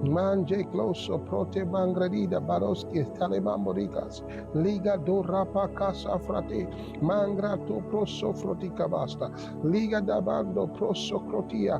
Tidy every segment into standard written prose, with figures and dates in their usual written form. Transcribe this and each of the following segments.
Manje closo prote mangredida baroski talebamborikas liga do rapaka safrate mangrato proso frotica basta liga dabando proso crotia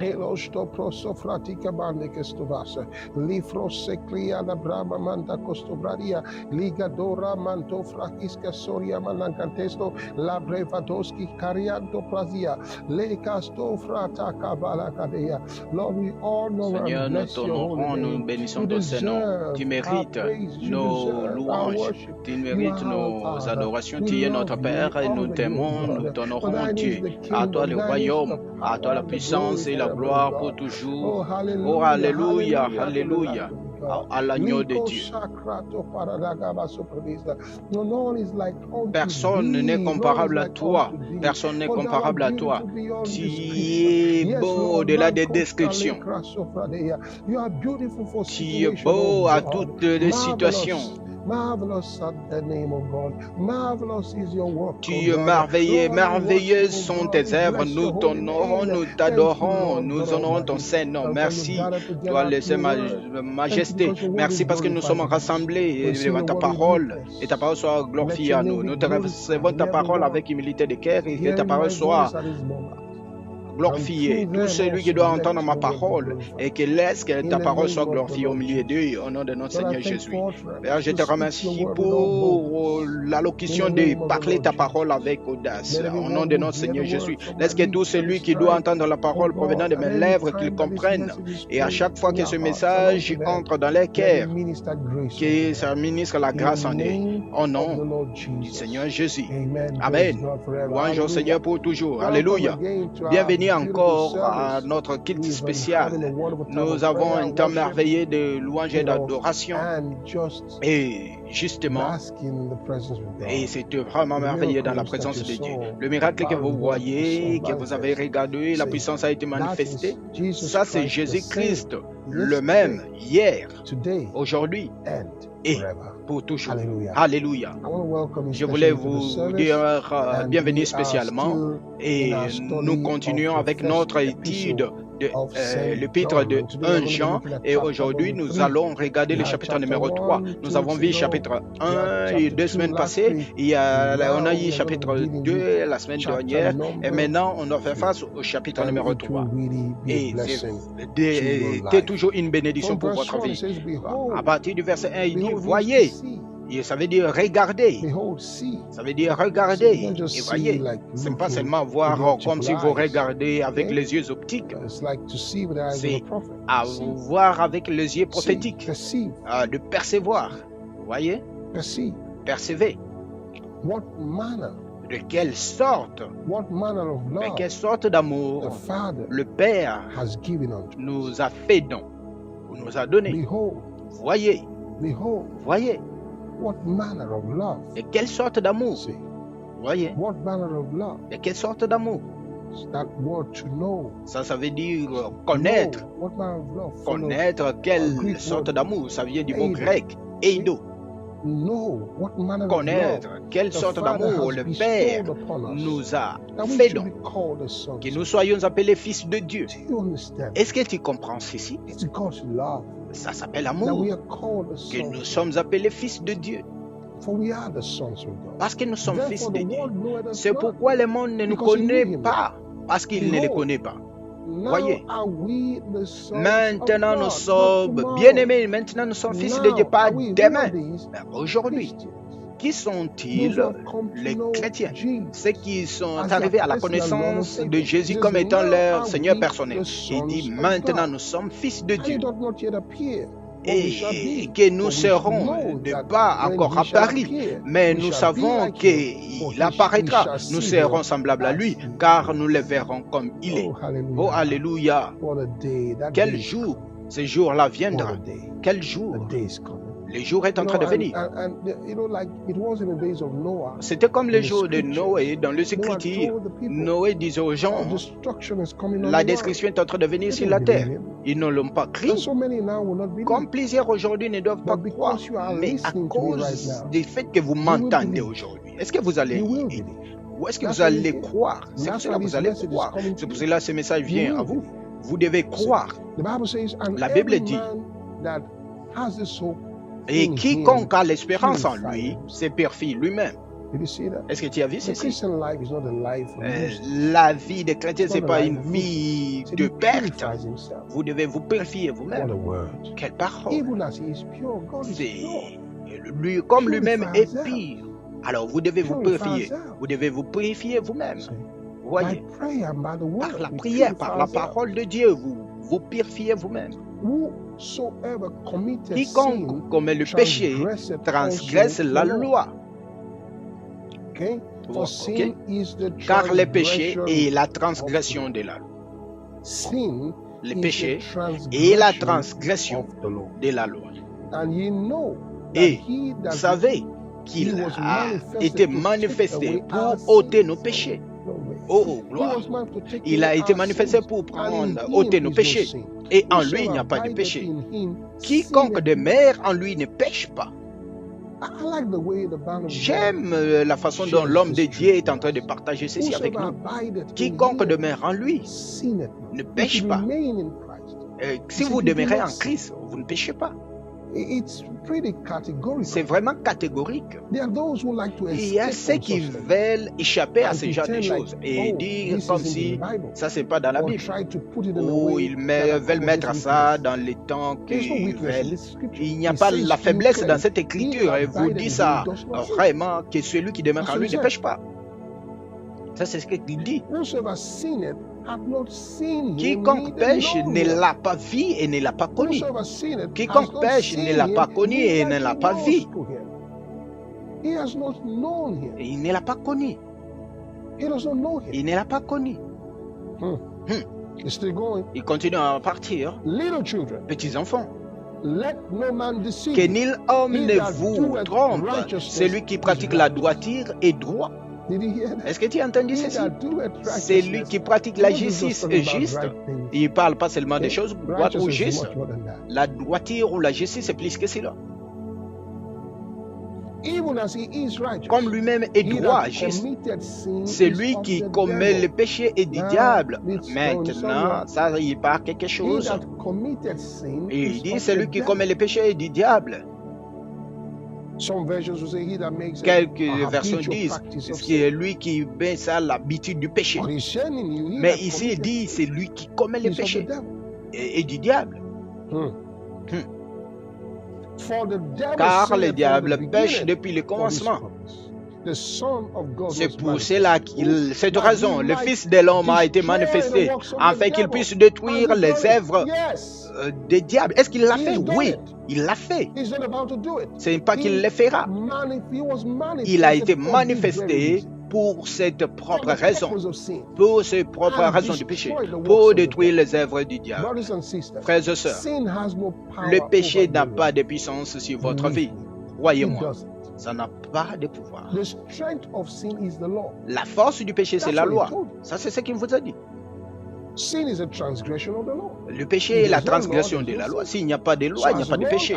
Elosto proso fratica bande che stovassa, lifro seclia la brama manda costobraria, liga dora manto fracisca soria manancantesto, la brevadoski carianto plasia, le casto frata cabala cadea. Lord, we honor Seigneur, and nous bless your holy t'honorons, nous name. bénissons You ton Saint-Nom. deserve Tu our mérites praise, you nos deserve our louanges, worship. tu You mérites are our nos Father. adorations. We Tu es notre love you, we Père et nous honor you, t'aimons, nous God. For t'honorons, thine is Dieu. the À toi kingdom, le thine is the royaume, à toi power la and the glory puissance et la forever, gloire pour God. toujours. Oh, Oh, hallelujah, alléluia, hallelujah to the Lamb alléluia, of God. à l'agneau de Liko Dieu. sakrato paradagaba sopravisa. No one is like unto Personne thee. n'est No one is comparable à like toi. unto thee. Personne n'est For thou art comparable à toi. beautiful beyond Tu description. es Yes, beau Lord, au-delà des Mankoska descriptions. lekra sofradeya. You are beautiful for Tu es situation, beau oh à God. toutes les situations. Marvelous at the name of God. Marvelous is your work, Tu oh es God. merveilleux, Lord, we worship, merveilleuses oh sont God. tes We œuvres. bless Nous your holy t'honorons, name. nous Thank you, t'adorons, Lord nous God honorons ton Almighty. Saint-Nom. Because we're Merci, gathered toi together le through Saint your word. Thank you Majesté. because your word Merci is parce que nous sommes glorified in us. rassemblés We receive devant your ta word with parole et ta meekness. parole soit Let glorifiée your à name nous. be Nous te recevons glorified in ta parole everyone avec humilité de cœur et que ta hearing parole my voice soit at this moment. And glorifiée. through Tout them celui qui also, doit let entendre ma your word be parole et glorified. que laisse que In ta the parole soit name of the glorifiée au Lord milieu d'eux Jesus. au nom de notre Lord, I Seigneur thank Jésus. for Père, utterance je to te speak your remercie word with all pour boldness. In l'allocution the de name of the parler Lord ta parole Jesus. avec audace. Let Au nom everyone de who notre hear the Seigneur Jésus, word from my laisse que tout lips at celui this qui doit time, entendre la oh parole provenant God, de at mes any lèvres, qu'il time that this comprenne. message is Et à played chaque fois in que their ce hearts and message unto them, entre dans les let it cœurs, minister grace unto que ça them. ministre la In grâce the en eux. name Au of nom the Lord du Seigneur Jesus. Jésus. Amen. Praise Amen. God forever. Louange au Seigneur Hallelujah. pour toujours. Welcome Alléluia. again to our Bienvenue beautiful encore à service. notre culte We've been having a spécial. wonderful time Nous of avons prayer, un temps worship, merveilleux de louange et d'adoration. and just Et justement, basking in the presence of et God. c'est vraiment The merveilleux dans la miracles that présence you de Dieu. saw, Le the miracle que power vous of God that you voyez, saw que vous avez manifest. regardé, la See, puissance a été that manifestée. is Jesus Ça, c'est Christ, the same Jésus-Christ, le yesterday, même hier, today, aujourd'hui and et forever. pour toujours. Hallelujah. Alléluia. I want to welcome you Je voulais especially to the vous service, dire and bienvenue we are spécialement still in et our nous study continuons of the avec first notre étude epistle de of Saint l'épître John. de And today we're 1 going to be Jean looking at et chapter aujourd'hui number nous 3. allons regarder We le had chapitre chapter numéro 3. 1 Nous 2 avons weeks vu ago. chapitre We had 1 et chapter 2 2 semaines last passées. week. On Now a eu we are going to be chapitre dealing 2 with la semaine chapter dernière et number maintenant on doit faire 3. face au chapitre And numéro it will 3. really be a Et blessing to your c'est life. toujours une bénédiction From pour verse votre 1 it vie. says, À Behold. partir du verset 1, il dit, Behold means to voyez. see. Et ça veut dire regarder. Behold, see. Ça veut dire So you regarder don't just et see voyez. like Ce n'est pas looking seulement with voir the comme optical si vous eyes. regardez avec Okay? les yeux optiques. It's like to see with the eyes of a C'est prophet. à See. voir avec les yeux See. prophétiques. Perceive. De percevoir. Vous voyez? Perceive. Percevez. What manner? De quelle sorte? What manner of Mais love quelle sorte the d'amour Father le Père has given unto us. nous a fait don, ou nous a donné. Behold, Voyez, behold, voyez. what manner of love. De quelle sorte d'amour? See. Voyez. What manner of love. De quelle sorte d'amour? That word to know. Ça veut dire connaître. Know. What manner of love. Connaître quelle Greek sorte word. d'amour? Ça vient du mot Eido. grec, eido. Know what manner Connaître of love quelle the sorte Father d'amour has le bestowed Père upon us, nous a that we fait should don, be called the sons que of nous God. soyons appelés fils de Dieu. Do you understand? Est-ce que tu comprends ceci? It's God's love Ça s'appelle that amour, we are called the que sons nous of sommes appelés fils de Dieu, God. For we are the sons of God. parce que nous sommes fils Therefore de the Dieu. world knoweth us C'est not, pourquoi le monde ne nous because he knew connaît him pas, parce qu'il ne les Behold, connaît pas. now Voyez. are we the sons Maintenant of nous God, sommes not tomorrow. bien-aimés, maintenant nous sommes fils de Dieu, Now pas are we, who demain, are these? mais aujourd'hui. Christians. Qui Those sont-ils? who have come to Les know chrétiens, Jesus ceux qui sont as their arrivés à la personal Lord and connaissance Savior. de Jésus He says, comme étant now leur are Seigneur we personnel. the Il dit sons of maintenant God. nous sommes fils de And it Dieu does not yet appear what we shall et be. que nous For we serons know de that pas when encore he shall apparu, appear, mais we nous shall be savons like him, for qu'il we apparaîtra. shall Nous see serons him semblables à as lui, he car nous le is. verrons comme il est. Oh, hallelujah. Oh, alléluia! What a day. That Quel day is jour coming. ce jour-là What viendra? a day. Quel The jour? day is coming. Le jour est en You train know, de venir. like it was in the days of Noah. C'était comme le In the jour de Noé scriptures, dans les Noah Écritures. told the people, Noé disait aux gens, destruction is coming on la the world. destruction est en train de venir They sur didn't la terre. believe him. Ils ne l'ont pas And cru. so many now will not believe. Comme plusieurs aujourd'hui ne doivent pas But croire. because you are Mais à listening to me right cause now, du fait que vous will m'entendez believe. aujourd'hui, est-ce que vous allez You will y believe. ou est-ce que That's vous why allez you're here. croire? C'est pour That's cela why que this vous allez message is croire. coming C'est to pour you. cela que ce message You vient à will vous. believe. Vous devez croire. The Bible says, and La Bible every dit, man that has this hope et in quiconque him a l'espérance en purifies lui himself. se purifie lui-même. Did you see that? Est-ce que tu as vu The ceci? Christian life is not a life for losers. La vie des chrétiens, It's ce n'est not a pas life une of vie losers. de He perte. purifies himself. Vous devez vous purifier What vous-même. a word. Quelle parole! Even as he is pure, God is pure. C'est lui, comme lui-même est pur. Alors vous devez vous purifier. Vous devez vous purifier vous-même. See? Vous voyez? By prayer and by the word, Par la we prière, purify par la ourselves. parole de Dieu, vous vous purifiez vous-même. Whosoever committed sin Quiconque commet le péché transgresse la loi. Okay? For sin is the Car le péché transgression est la of transgression the de la loi. law. Sin Le is péché the est la transgression transgression of the law. de la loi. And ye know that Et he that vous savez qu'il he was a manifested été to take manifesté away pour our ôter sins. nos péchés. No way. Oh, He gloire! was meant to take Il a away été our manifesté sins. pour And in prendre, him ôter nos is no péchés. sin. Et en lui, il n'y a Whosoever pas de abideth péché. in him Quiconque sinneth demeure en lui ne pêche pas. I like the way the man of J'aime God la façon shares dont l'homme de this Dieu truth est en train de with us. partager ceci avec Whosoever nous. abideth in Quiconque him demeure en lui sinneth ne not. If pêche you pas. remain in Christ, Si He vous said, "You do demeurez not en sin." Christ, vous ne péchez pas. It's pretty categorical. C'est vraiment catégorique. There are those who like to Il y a escape ceux from qui such things veulent échapper à and ce genre de pretend like, choses et oh, dire this comme isn't si in the Bible. ça c'est pas dans la Or Bible. try to put it in a Ou way ils that veulent mettre accommodates ça weakness. dans les temps There's no qu'ils weakness in veulent. this scripture. Il n'y a It pas says la faiblesse in dans plain, cette he écriture that et vous abideth dit in ça him does not sin. vraiment que celui qui demeure That's en what lui he ne said. pêche pas. Ça c'est ce qu'il dit. Whosoever sinneth hath not seen him, Quiconque neither pêche known ne him. l'a pas vu et ne l'a pas connu. Whosoever sinneth has Quiconque not pêche ne seen l'a him, pas connu et neither ne l'a he pas knows vu. to him. He has not known him. Et il ne l'a pas connu. He does not know him. Il ne l'a pas connu. It's still going. Il continue à partir. Little children, Petits enfants, let no man deceive que you. nul homme He ne that vous doeth trompe. righteousness Celui qui is pratique la righteous. droiture est droit. Did you hear that? Est-ce que tu as entendu He ceci? that doeth Celui righteousness. qui pratique la Not just justice talking est about juste. right things. Il ne parle pas seulement des Okay? choses droites ou Righteousness is justes. much more than that. La droiture ou la justice, c'est plus que cela. Even as he is righteous, Comme lui-même est he droit, that juste. committed sin Celui is of qui the commet devil. le péché est du Now, diable. it's going Maintenant, somewhere. ça, il part quelque He chose. that committed sin Et il is dit, of celui the qui devil. commet le péché est du diable. Some versions will say he that makes Quelques a versions habitual disent, practice of c'est sin. lui qui met ça l'habitude du péché. But he's telling you, he Mais that ici, il committed dit, c'est lui qui commet le is of the péché devil. et du diable. For the devil Car sinned le from diable the pêche beginning depuis le for this commencement. purpose. The Son of God C'est was pour manifested. cela qu'il, cette That raison, he le might Fils de l'homme a été destroy the manifesté works of the afin qu'il devil. puisse détruire Has he les done it? œuvres Yes. des diables. Est-ce qu'il l'a He fait? has done Oui, it. il l'a fait. He's not about to do it. Ce n'est pas qu'il He le fera. he was manifested Il a été for this very manifesté reason. pour cette For propre the raison, purpose of sin. pour ses propres And raisons du péché, destroy the works pour of the détruire devil. les œuvres du diable. Brothers and sisters, Frères et sœurs, sin has no power le péché over n'a your pas life. de puissance sur votre Believe vie. me, it Croyez-moi, doesn't. ça n'a pas de pouvoir. The strength of sin is the law. La force du péché, c'est That's la what he loi. told you. Ça, c'est ce qu'il vous a dit. Sin is a transgression of the law. Le péché est la transgression de la loi. S'il n'y a pas de loi, il n'y a pas de péché.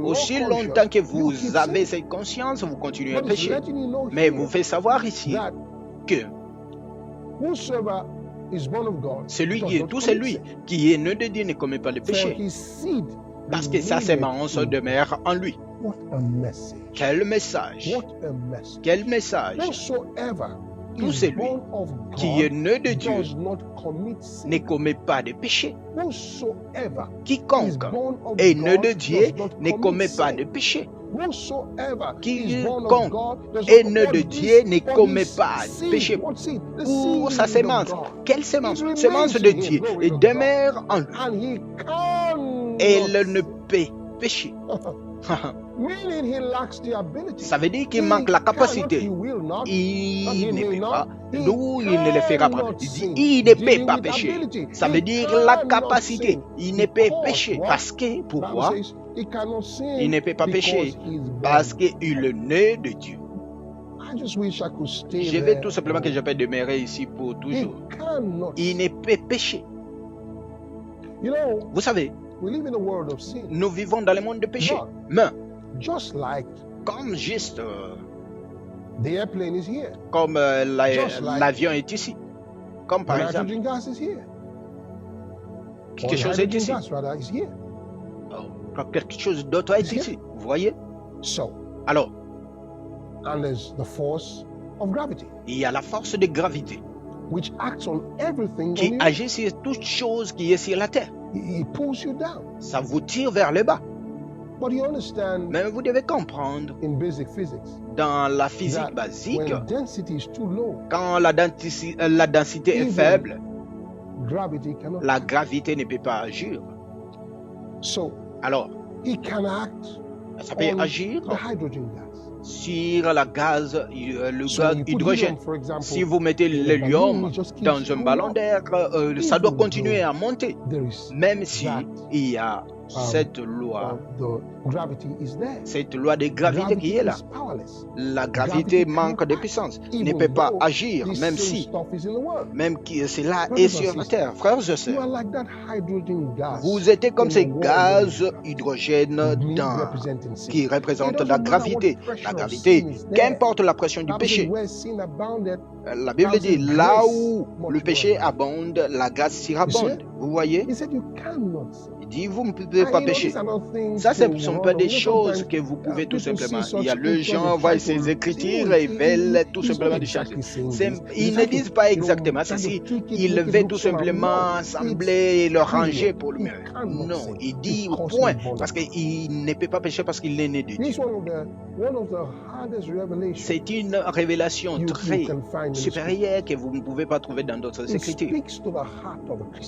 Aussi longtemps que vous avez cette conscience, vous continuez à pécher. Mais vous fait savoir ici que tout celui qui est né de Dieu ne commet pas le péché. Parce que sa sémence demeure en lui. Quel message! Quel message! Tout celui qui est né de Dieu ne commet pas de péché. Quiconque est né de Dieu ne commet pas de péché. Quiconque est né de Dieu ne commet pas de péché. Pour sa sémence. Quelle sémence? Sémence de Dieu. Et demeure en lui. Elle ne peut pécher. Ça veut dire qu'il manque la capacité. Il ne peut pas. D'où il ne le fera pas. Il dit, il ne peut pas pécher. Ça veut dire la capacité. Il ne peut pécher. Parce que, pourquoi? Il ne peut pas pécher. Parce qu'il est né de Dieu. Je veux tout simplement que je peux demeurer ici pour toujours. Il ne peut pécher. Vous savez, nous vivons dans le monde de péché. Mais, comme juste, comme l'avion est ici, comme par exemple, quelque chose est ici. Quelque chose d'autre est ici. Vous voyez? Alors, il y a la force de gravité qui agit sur toute chose qui est sur la terre. Ça vous tire vers le bas. Mais vous devez comprendre, dans la physique basique, quand la densité est faible, la gravité ne peut pas agir. Alors, ça peut agir sur le gaz hydrogène. Si vous mettez l'hélium dans un ballon d'air, ça doit continuer à monter, même si il y a cette loi de gravité qui est là. La gravité manque de puissance, ne peut pas agir, même si cela est sur la terre. Frères et sœurs, vous êtes comme ces gaz hydrogène qui représentent la gravité. La gravité, qu'importe la pression du péché. La Bible dit, là où le péché abonde, la grâce surabonde. Vous voyez? Il dit, vous ne pouvez pas pécher. Ça, ce ne sont pas des choses que vous pouvez tout simplement. Il y a les gens voient ces écritures et veulent tout simplement des changer. Ils ne disent pas exactement ça. Ils veulent tout simplement sembler le ranger pour le mieux. Non, il dit au point, parce qu'il ne peut pas pécher parce qu'il est né de Dieu. C'est une révélation très supérieure que vous ne pouvez pas trouver dans d'autres écritures.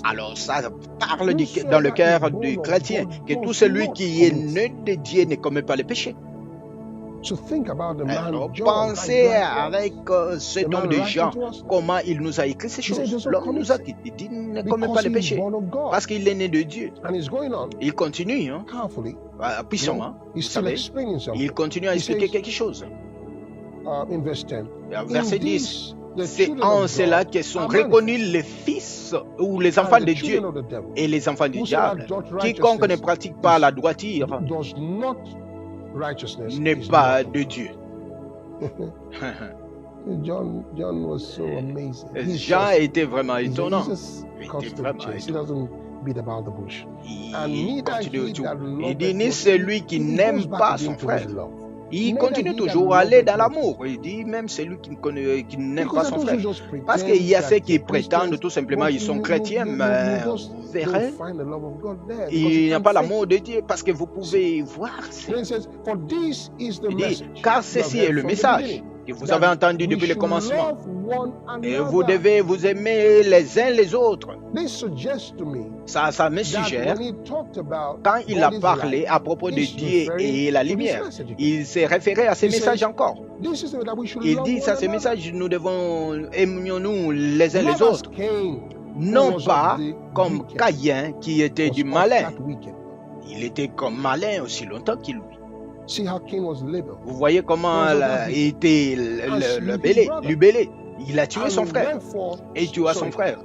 Alors ça parle dans le cœur du chrétien, que tout celui qui est né de Dieu ne commet pas le péché. Alors, pensez avec cet homme de Jean, comment il nous a écrit ces choses. L'homme nous a dit, il ne commet pas le péché, parce qu'il est né de Dieu. Il continue, puissamment, vous savez, il continue à expliquer quelque chose. Verset 10. C'est en cela que sont reconnus les fils ou les enfants de Dieu et les enfants du diable. Quiconque ne pratique pas la droiture n'est pas de Dieu. Jean était vraiment étonnant. Il continue tout. Il dit, ni celui qui n'aime pas son frère. Il continue toujours à aller dans l'amour. Il dit même celui qui n'aime pas son frère. Parce qu'il y a ceux qui prétendent tout simplement ils sont chrétiens, mais vous verrez, il n'y a pas l'amour de Dieu parce que vous pouvez voir. Il dit, car ceci est le message que vous avez entendu depuis le commencement. Et vous devez vous aimer les uns les autres. Ça me suggère, quand il a parlé à propos de Dieu et la lumière, il s'est référé à ces messages encore. Il dit, ça, ces messages, nous devons aimions-nous les uns les autres. Non pas comme Caïn qui était du malin. Il était comme malin aussi longtemps qu'il lui. Vous voyez comment il était le bélé. Il a tué son frère. Et tua son frère.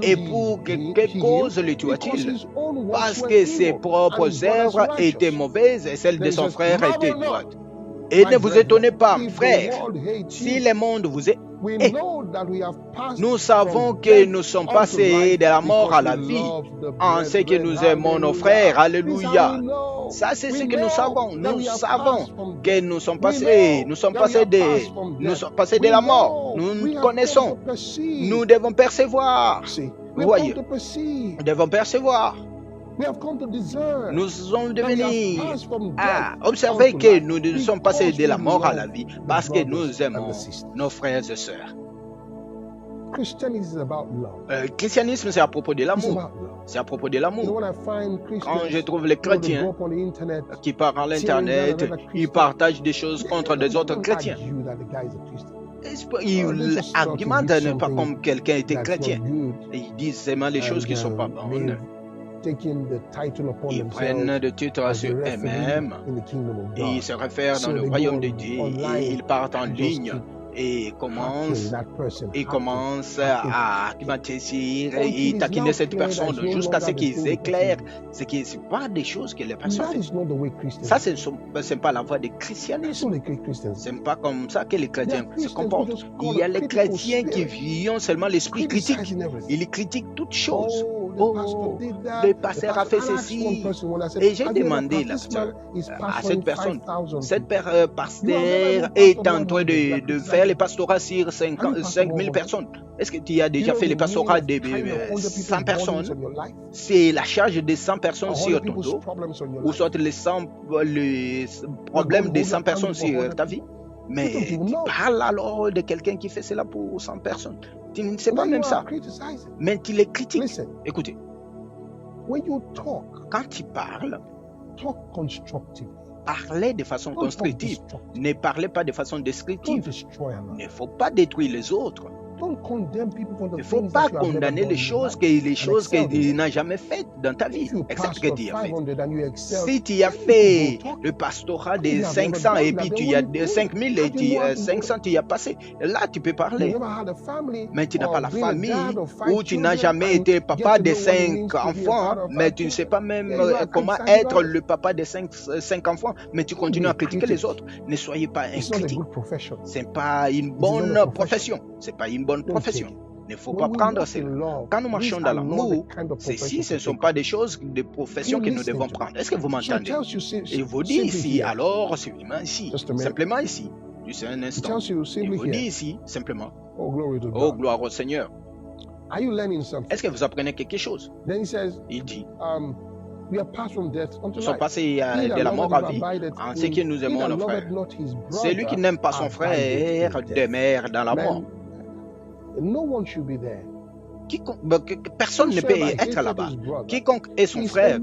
Et pour quelle cause le tua-t-il? Parce que ses propres œuvres étaient mauvaises et celles de son frère étaient droites. Et ne vous étonnez pas, frère, si le monde vous est... Nous savons que nous sommes passés de la mort à la vie en ce que nous aimons nos frères. Alléluia. Ça, c'est ce que nous savons. Nous savons que nous sommes passés de la mort. Nous connaissons. Nous devons percevoir. Vous voyez, nous devons percevoir. Nous sommes devenus à observer que nous sommes passés de la mort à la vie parce que nous aimons nos frères et sœurs. Christianisme, c'est à propos de l'amour. C'est à propos de l'amour. Quand je trouve les chrétiens qui parlent à l'internet, ils partagent des choses contre des autres chrétiens. Ils argumentent pas comme quelqu'un était chrétien. Ils disent seulement les choses qui ne sont pas bonnes. Ils prennent le titre sur eux-mêmes et ils se réfèrent dans le royaume de Dieu et ils partent en ligne et commencent à argumenter et taquiner cette personne jusqu'à ce qu'ils éclairent ce qui n'est pas des choses que les personnes font. Ça, ce n'est pas la voie du christianisme. Ce n'est pas comme ça que les chrétiens se comportent. Il y a les chrétiens qui vivent seulement l'esprit critique. Ils critiquent toutes choses. oh, le pasteur a fait ceci. Et j'ai demandé là, à cette personne, pasteur est en train de faire les pastorats sur 5 000 personnes. Est-ce que tu as déjà fait les pastorats de 100 personnes? C'est la charge de 100 personnes sur ton dos, ou soit les problèmes de 100 personnes sur ta vie. Mais tu parles alors de quelqu'un qui fait cela pour 100 personnes. Tu ne sais pas même ça. Mais tu les critiques. Écoutez, quand tu parles, parlez de façon constructive. Ne parlez pas de façon descriptive. Il ne faut pas détruire les autres. Il ne faut pas condamner les choses que tu n'as jamais faites dans ta vie, excepte que tu as fait. Si tu as fait le pastorat de 500 et puis tu as 5000 et 500 tu y as passé, là tu peux parler. Mais tu n'as pas la famille ou tu n'as jamais été papa de 5 enfants, mais tu ne sais pas même comment être le papa de 5 enfants, mais tu continues à critiquer les autres. Ne soyez pas un critique. Ce n'est pas une bonne profession. C'est pas une bonne profession. Il ne faut pas prendre cela. Quand nous marchons dans l'amour, ceci, ce ne sont pas des choses, des professions que nous devons prendre. Est-ce que vous m'entendez? Il vous dit ici, alors, simplement ici, juste un instant. Il vous dit ici, simplement, oh, gloire au Seigneur. Est-ce que vous apprenez quelque chose? Il dit, nous sommes passés de la mort à vie en ce que nous aimons nos frères. Celui qui n'aime pas son frère demeure dans la mort. Personne ne peut être là-bas. Quiconque est son frère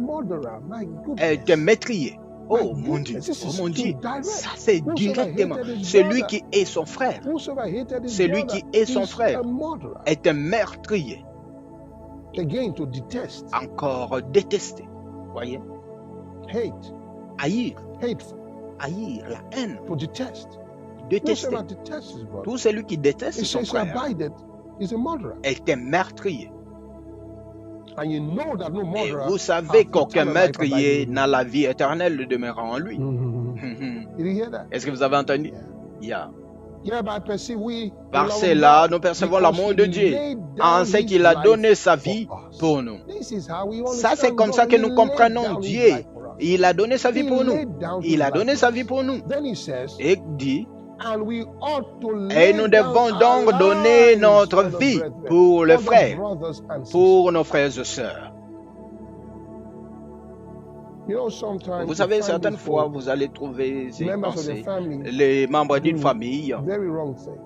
est un meurtrier. Oh mon Dieu, ça c'est directement. Celui qui est son frère, celui qui est son frère est un meurtrier. Encore détesté. Voyez? Haïr. Haïr, la haine. Détester. Tout celui qui déteste son frère est un meurtrier. Et vous savez qu'aucun meurtrier n'a la vie éternelle demeurant en lui. Est-ce que vous avez entendu? Par cela, nous percevons l'amour de Dieu en ce qu'il a donné sa vie pour nous. Ça, c'est comme ça que nous comprenons Dieu. Il a donné sa vie pour nous. Il a donné sa vie pour nous. Et dit, et nous devons donc donner notre vie pour les frères, pour nos frères et sœurs. Vous savez, certaines fois, vous allez trouver les membres d'une famille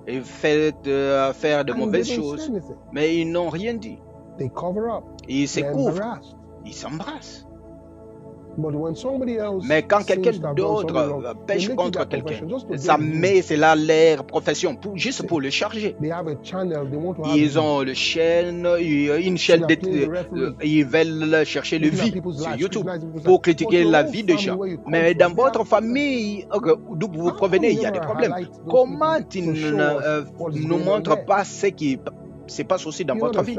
et faire de mauvaises choses, mais ils n'ont rien dit. Ils se couvrent, ils s'embrassent. Mais quand quelqu'un d'autre pêche contre quelqu'un, ça met cela leur profession, juste pour le charger. Ils ont une chaîne ils veulent chercher le vie sur YouTube pour critiquer la vie des gens. Mais dans votre famille, d'où vous provenez, il y a des problèmes. Comment ils ne nous montrent pas ce qui se passe aussi dans votre vie?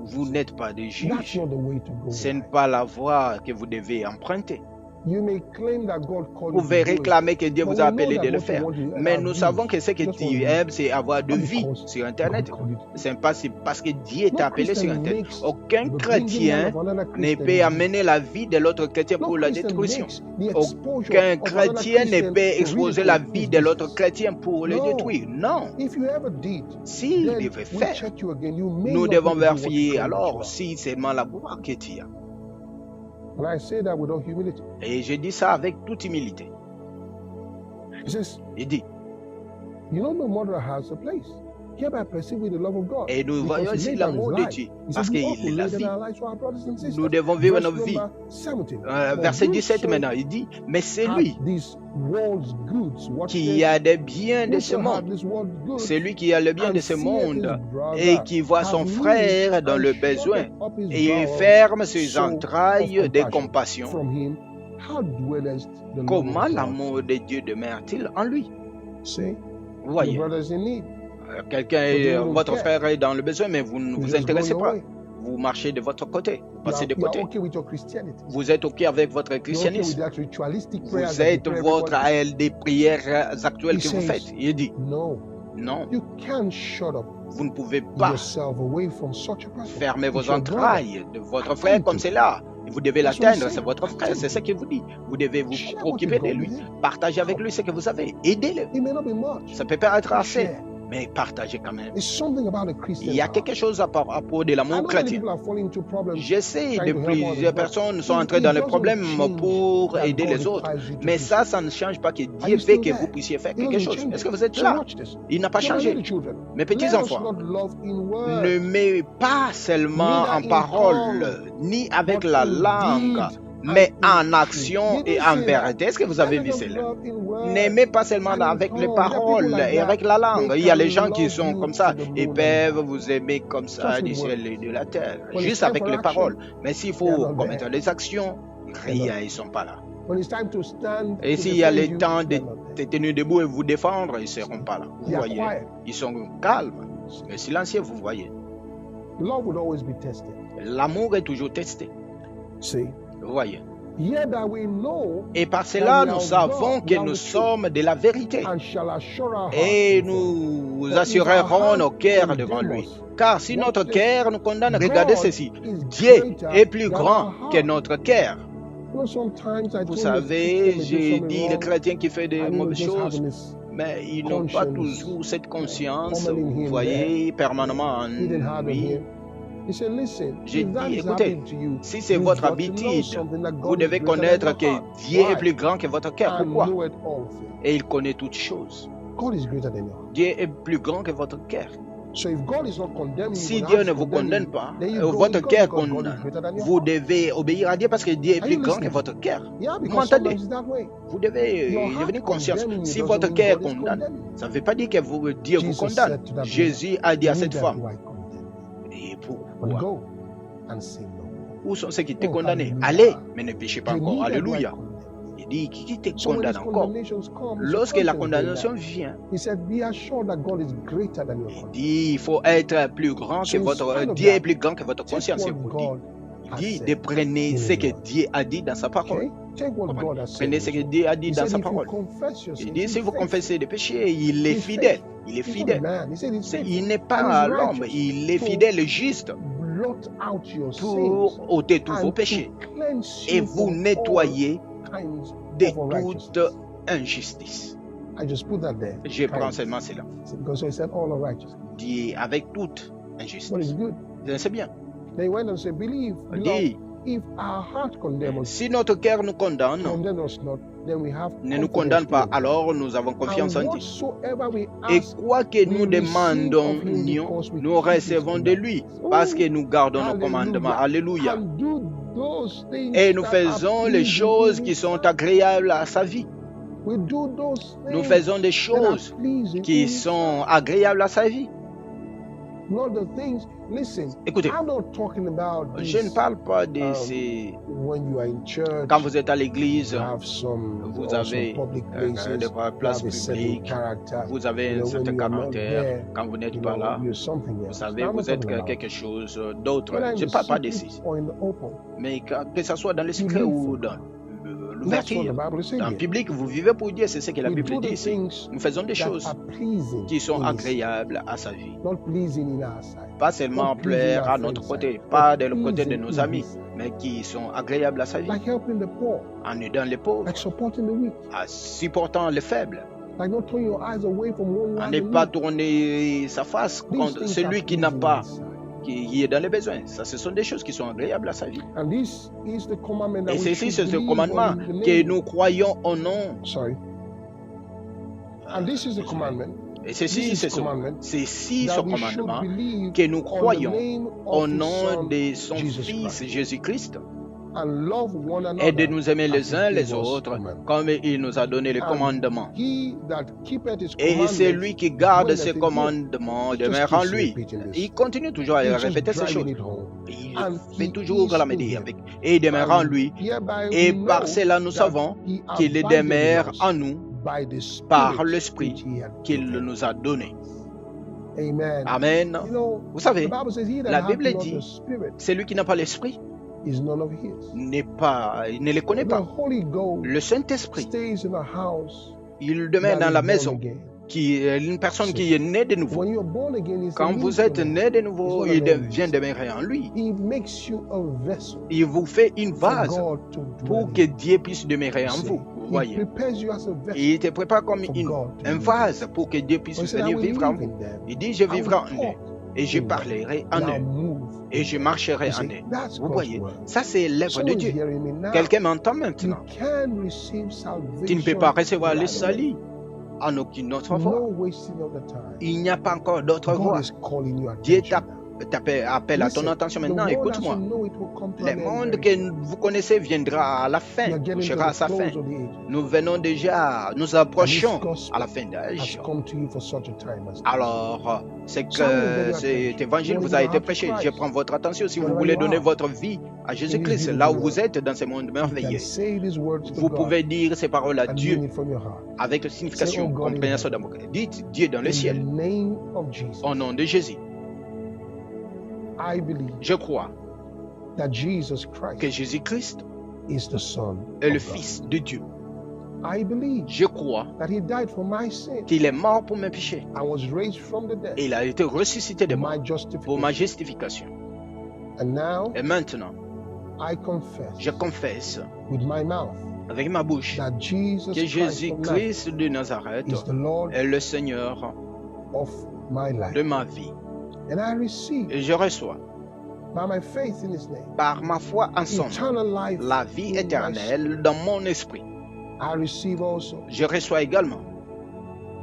Vous n'êtes pas des juges. Ce n'est pas la voie que vous devez emprunter. Vous pouvez réclamer que Dieu vous a appelé de le faire. Mais nous savons que ce que tu aimes, c'est avoir de vie sur Internet. Ce n'est pas parce que Dieu t'a appelé sur Internet. Aucun chrétien ne peut amener la vie de l'autre chrétien pour la destruction. Aucun chrétien ne peut exposer la vie de l'autre chrétien pour le détruire. Non. S'il devait faire, nous devons vérifier alors si c'est seulement la gloire que tu as. Et je dis ça avec toute humilité. Il dit, et nous voyons ici l'amour de Dieu, parce qu'il est la vie. Nous devons vivre nos vies. Verset 17 maintenant, il dit, mais c'est lui qui a des biens de ce monde, celui qui a le bien de ce monde et qui voit son frère dans le besoin et ferme ses entrailles de compassion. Comment l'amour de Dieu demeure-t-il en lui? Vous voyez, votre frère est dans le besoin, mais vous ne vous intéressez pas. Vous marchez de votre côté, vous passez de côté. Vous êtes OK avec votre christianisme. Vous êtes des prières actuelles que vous faites. Il dit, non, Vous ne pouvez pas fermer vos entrailles de votre frère comme c'est là. Vous devez l'atteindre, c'est votre frère, c'est ce qu'il vous dit. Vous devez vous préoccuper de lui. Partagez avec lui ce que vous avez. Aidez-le. Ça peut pas être assez, mais partagez quand même. Il y a quelque chose à propos de l'amour chrétien. Je sais que plusieurs personnes sont entrées dans les problèmes pour aider les autres, mais ça ne change pas que Dieu veut que vous puissiez faire quelque chose. Est-ce que vous êtes là? Il n'a pas changé. Mes petits enfants, ne mets pas seulement en parole, ni avec la langue, mais en action et en vérité. Est-ce que vous avez vu cela? N'aimez pas seulement avec les paroles et avec la langue. Il y a les gens qui sont comme ça. Ils peuvent vous aimer comme ça du ciel et de la terre, juste avec les paroles. Mais s'il faut commettre les actions, rien, ils ne sont pas là. Et s'il y a le temps de tenir debout et vous défendre, ils ne seront pas là. Vous voyez, ils sont calmes, mais silencieux, vous voyez. L'amour est toujours testé. Vous voyez. Et par cela, nous savons que nous sommes de la vérité. Et nous assurerons nos cœurs devant lui. Car si notre cœur nous condamne, regardez ceci. Dieu est plus grand que notre cœur. Vous savez, j'ai dit les chrétiens qui font des mauvaises choses, mais ils n'ont pas toujours cette conscience, vous voyez, permanemment en lui. J'ai dit, écoutez, si c'est votre habitude, vous devez connaître que Dieu est plus grand que votre cœur. Pourquoi? Et il connaît toutes choses. Dieu est plus grand que votre cœur. Si Dieu ne vous condamne pas, votre cœur condamne. Vous devez obéir à Dieu parce que Dieu est plus grand que votre cœur. Vous m'entendez? Vous devez devenir conscient. Si votre cœur condamne, ça ne veut pas dire que Dieu vous condamne. Jésus a dit à cette femme, et pourquoi? Où sont ceux qui t'ont condamné? Allez, mais ne péchez pas encore. Alléluia. Il dit, qui te condamne encore? Lorsque la condamnation vient, il dit, il faut être plus grand que votre... Dieu est plus grand que votre conscience. Il dit, de prenez ce que Dieu a dit dans sa parole. Prenez ce que Dieu a dit dans sa parole. Il dit, si vous confessez des péchés, il est fidèle. Il est fidèle. Il n'est pas l'homme, il est fidèle et juste pour ôter tous vos péchés et vous nettoyer de toute injustice. Je prends seulement cela. Dit avec toute injustice. C'est bien. Dit, si notre cœur nous condamne, ne nous condamne pas, alors nous avons confiance en Dieu. Et quoi que nous demandons, nous recevons de lui, parce que nous gardons nos commandements. Alléluia. Et nous faisons les choses qui sont agréables à sa vie. Nous faisons des choses qui sont agréables à sa vie. Écoutez, je ne parle pas de ces... Quand vous êtes à l'église, vous avez des places publiques, vous avez un certain caractère. Quand vous n'êtes pas là, vous savez, vous êtes quelque chose d'autre. Je ne parle pas de ceci. Mais que ce soit dans le secret ou dans l'ouverture, dans le public, vous vivez pour Dieu, c'est ce que la Bible dit ici. Nous faisons des choses qui sont agréables à sa vie. Pas seulement plaire à notre côté, pas de l'autre côté de nos amis, mais qui sont agréables à sa vie. En aidant les pauvres, en supportant les faibles. En ne pas tourner sa face contre celui qui n'a pas, qui est dans les besoins. Ça, ce sont des choses qui sont agréables à sa vie. Et ceci, c'est ce commandement que nous croyons au nom. Et ceci, c'est ce commandement que nous croyons au nom de son Fils Jésus-Christ et de nous aimer les uns les autres comme il nous a donné les commandements. Et c'est lui qui garde ses commandements demeure en lui. Il continue toujours à répéter ces choses. Il fait toujours la médire avec. Et il demeure en lui. Et par cela, nous savons qu'il demeure en nous par l'Esprit qu'il nous a donné. Amen. Vous savez, la Bible dit, celui qui n'a pas l'Esprit il ne le connaît pas. Le Saint-Esprit, il demeure dans la maison une personne qui est née de nouveau. Quand vous êtes né de nouveau, il vient demeurer en lui. Il vous fait une vase pour que Dieu puisse demeurer en vous. Vous voyez. Il te prépare comme un vase pour que Dieu puisse venir vivre en vous. Il dit, je vivrai en eux et je parlerai en eux et je marcherai en eux. Vous voyez, ça c'est l'œuvre de Dieu. Quelqu'un m'entend maintenant. Tu ne peux pas recevoir le salut en aucune autre voie. Il n'y a pas encore d'autre voie. Dieu appelle à ton attention maintenant. Écoute-moi. Le monde que vous connaissez viendra à la fin, touchera à sa fin. Nous venons déjà, nous approchons à la fin d'âge. Alors, c'est que cet évangile vous a été prêché. Je prends votre attention. Si vous voulez donner votre vie à Jésus-Christ, là où vous êtes dans ce monde merveilleux, vous pouvez dire ces paroles à Dieu avec signification, compréhension d'amour. Dites Dieu dans le ciel, au nom de Jésus. Je crois que Jésus-Christ est le Fils de Dieu. Je crois qu'il est mort pour mes péchés. Et il a été ressuscité de mort pour ma justification. Et maintenant, je confesse avec ma bouche que Jésus-Christ de Nazareth est le Seigneur de ma vie. Et je reçois par ma foi en son nom la vie éternelle dans mon esprit. Je reçois également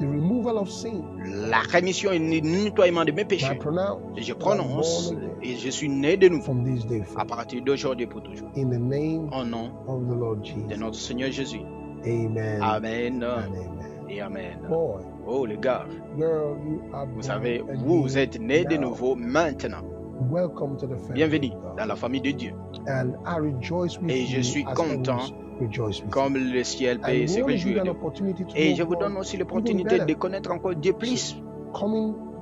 la rémission et le nettoiement de mes péchés. Et je prononce et je suis né de nouveau à partir d'aujourd'hui pour toujours. Au nom de notre Seigneur Jésus. Amen. Et amen. Oh les gars, vous savez, vous êtes nés de nouveau maintenant. Bienvenue dans la famille de Dieu. Et je suis content comme le ciel peut se réjouir. Et je vous donne aussi l'opportunité de connaître encore Dieu plus.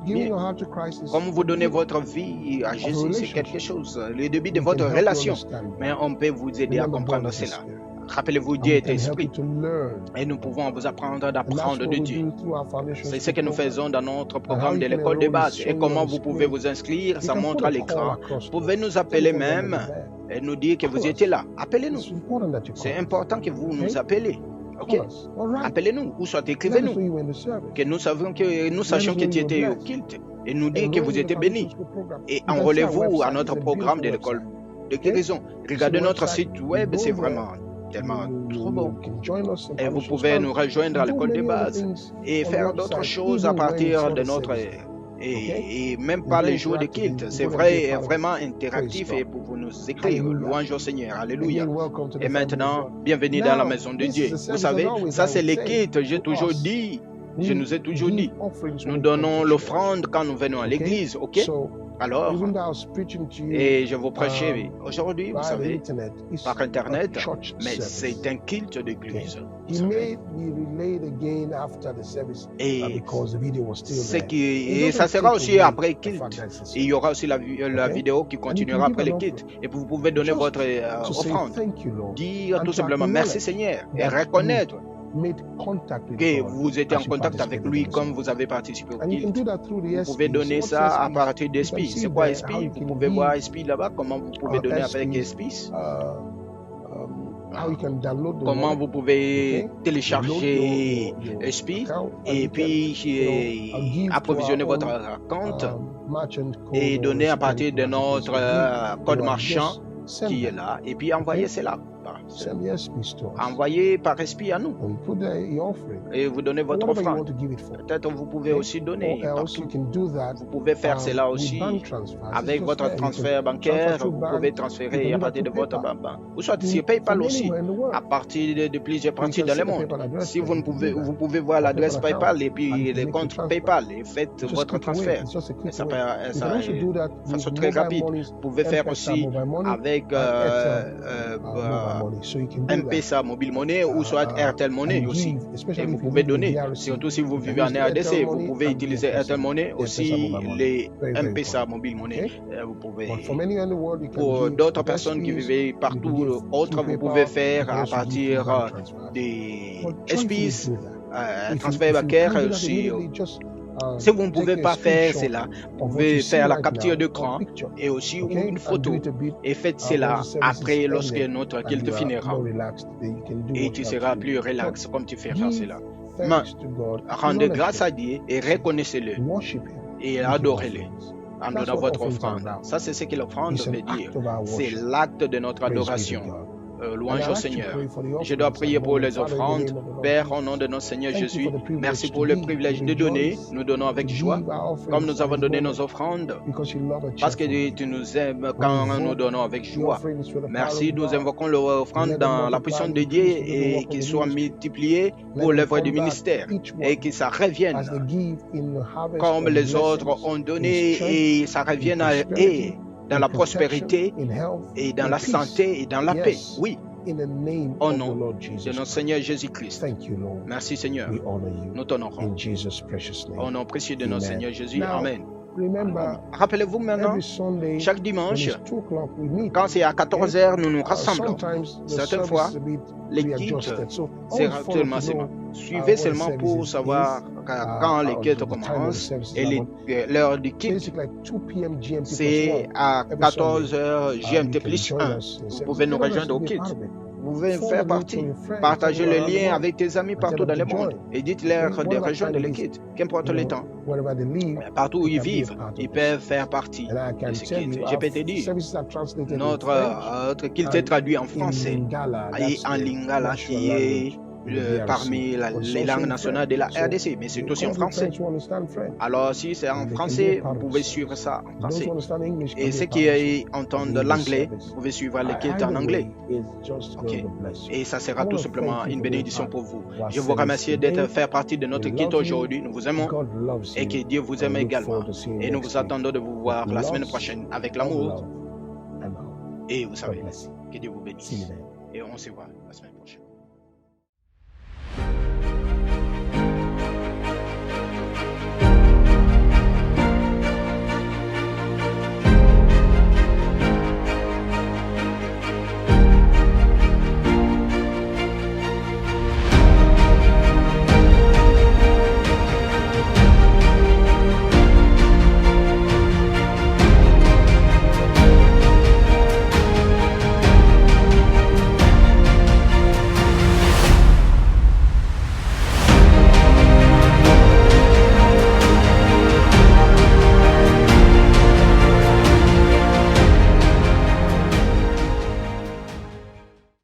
Bien. Comme vous donnez votre vie à Jésus, c'est quelque chose, le début de votre relation. Mais on peut vous aider à comprendre cela. Rappelez-vous, Dieu est esprit. Et nous pouvons vous apprendre d'apprendre de Dieu. C'est ce que nous faisons dans notre programme de l'école de base. Et comment vous pouvez vous inscrire, ça montre à l'écran. Vous pouvez nous appeler même et nous dire que vous étiez là. Appelez-nous. C'est important que vous nous appelez. Ok? Appelez-nous ou soit écrivez-nous. Que nous sachions que tu étais au culte. Et nous dire que vous étiez bénis. Et enrôlez-vous à notre programme de l'école de guérison. Regardez notre site web, c'est vraiment tellement trop beau. Et vous pouvez nous rejoindre à l'école de base et faire d'autres choses à partir de notre... Et même pas les jours de culte. C'est vrai, vraiment interactif et pour vous nous écrire. Louange au Seigneur. Alléluia. Et maintenant, bienvenue dans la maison de Dieu. Vous savez, ça c'est les cultes. J'ai toujours dit, je nous ai toujours dit, nous donnons l'offrande quand nous venons à l'église, ok? Alors, et je vous prêchais aujourd'hui, vous savez, par Internet, mais c'est un culte d'église. Et ça sera aussi après culte. Il y aura aussi la vidéo qui continuera après le culte. Et vous pouvez donner votre offrande. Dire tout simplement merci Seigneur et reconnaître que vous êtes en contact avec lui comme vous avez participé au culte. Vous pouvez donner ça à partir d'Esprit. C'est quoi Esprit? Vous pouvez voir Esprit là-bas. Comment vous pouvez donner avec Esprit? Comment vous pouvez télécharger Esprit et puis approvisionner votre compte et donner à partir de notre code marchand qui est là et puis envoyer cela. Envoyez par esprit à nous. Et vous donnez votre offrande. Peut-être vous pouvez aussi donner. Vous pouvez faire cela aussi avec votre transfert bancaire. Vous pouvez transférer à partir de votre banque. Ou soit sur PayPal aussi, à partir de plusieurs parties dans le monde. Si vous ne pouvez, vous pouvez voir l'adresse PayPal et puis le compte PayPal et faites votre transfert. Ça façon très rapide. Vous pouvez faire aussi avec M-Pesa Mobile Money ou soit Airtel Money aussi. Et vous pouvez donner, surtout si vous vivez en RDC, vous pouvez utiliser Airtel Money, aussi les M-Pesa Mobile Money. Vous pouvez, pour d'autres personnes qui vivent partout autre, vous pouvez faire à partir des SPIS transfert bancaire sur... Si vous ne pouvez pas faire cela, vous pouvez faire la capture d'écran et aussi une photo et faites cela après lorsque notre culte finira. Et tu seras plus relax comme tu feras cela. Mais rendez grâce à Dieu et reconnaissez-le et adorez-le en donnant votre offrande. Ça, c'est ce que l'offrande veut dire. C'est l'acte de notre adoration. Louange au Seigneur. Je dois prier pour les offrandes. Père, au nom de notre Seigneur Jésus, merci pour le privilège de donner. Nous donnons avec joie, comme nous avons donné nos offrandes, parce que tu nous aimes quand nous donnons avec joie. Merci, nous invoquons l'offrande dans la puissance de Dieu et qu'il soit multiplié pour l'œuvre du ministère et que ça revienne comme les autres ont donné et ça revienne à eux. Dans la prospérité et dans la santé et dans la paix. Oui, au nom de notre Seigneur Jésus-Christ. Merci Seigneur. Nous t'honorons. Au nom précieux de notre Seigneur Jésus. Amen. Rappelez-vous maintenant, chaque dimanche, quand c'est à 14h, nous nous rassemblons. Certaines fois, les cultes, c'est actuellement seulement. Suivez seulement pour savoir quand les cultes commencent et l'heure du culte, c'est à 14h GMT plus 1. Vous pouvez nous rejoindre au culte. Vous pouvez faire partie. Partagez le lien avec tes amis partout dans le monde et dites-leur de rejoindre le culte, qu'importe le temps. Partout où ils vivent, ils peuvent faire partie de ce culte. Je peux te dire, notre culte est traduit en français et en lingala qui est parmi les langues nationales de la RDC, mais c'est aussi en français. Alors, si c'est en français, vous pouvez suivre ça en français. Et ceux qui entendent l'anglais, vous pouvez suivre les cultes en anglais. Okay. Et ça sera tout simplement une bénédiction pour vous. Je vous remercie d'être fait partie de notre culte aujourd'hui. Nous vous aimons et que Dieu vous aime également. Et nous vous attendons de vous voir la semaine prochaine avec l'amour. Et vous savez, que Dieu vous bénisse. Et on se voit la semaine prochaine.